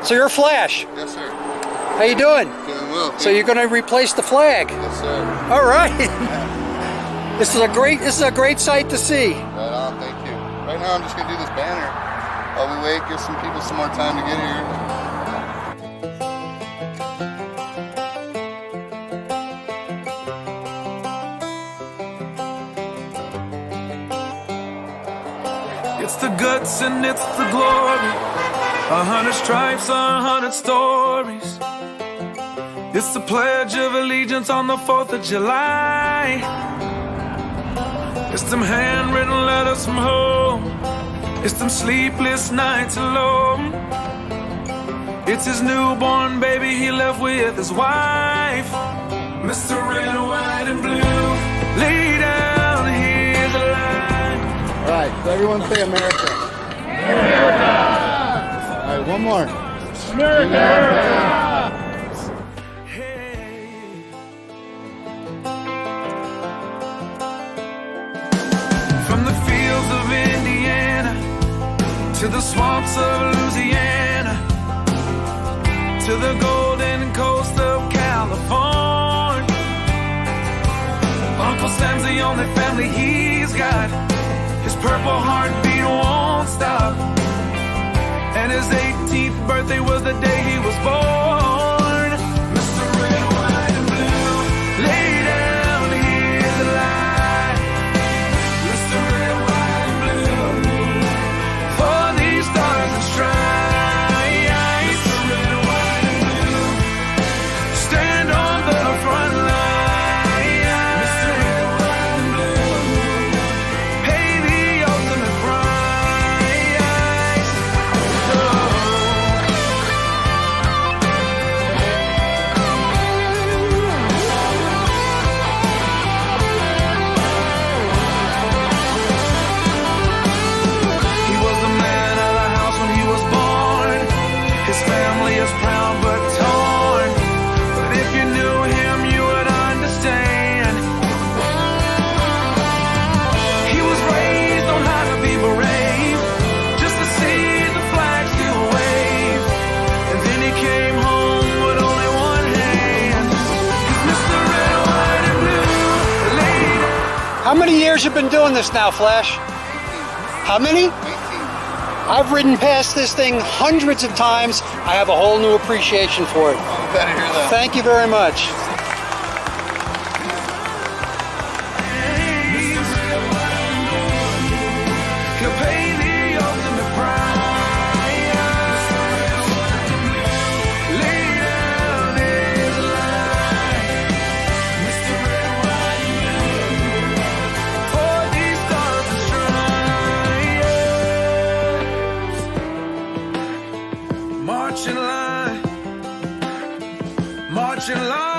So you're Flash. Yes, sir. How you doing? Doing well. So you're going to replace the flag. Yes, sir. All right. This is a great sight to see. Right on, thank you. Right now I'm just gonna do this banner while we wait, give some people some more time to get here. It's the guts and it's the glory. 100 stripes, 100 stories. It's the Pledge of Allegiance on the 4th of July. It's them handwritten letters from home. It's them sleepless nights alone. It's his newborn baby he left with his wife. Mr. Red, White, and Blue, lay down, here's a line. All right, so everyone say America. America! All right, one more. America! To the swamps of Louisiana, to the golden coast of California. Uncle Sam's the only family he's got. His purple heartbeat won't stop. And his 18th birthday was the day he was born. Mr. Red, White, and Blue, lay down, here's the line. Mr. Red, White, and Blue, for these stars and stripes. Mr. Red, White, and Blue, stand on the front line. Mr. Red, White, and Blue, pay the ultimate price. He was the man of the house when he was born. His family is proud but torn. But if you knew him, you would understand. He was raised on how to be brave, just to see the flag still wave. And then he came home with only one hand. He's Mr. Red, White, and Blue, lady. How many years you been doing this now, Flash? How many? 18. I've ridden past this thing hundreds of times. I have a whole new appreciation for it. I'm glad to hear that. Thank you very much. He'll pay the ultimate price. Lay down his life. Mr. Red, White, and Blue, for these stars and stripes. March in line, march in line.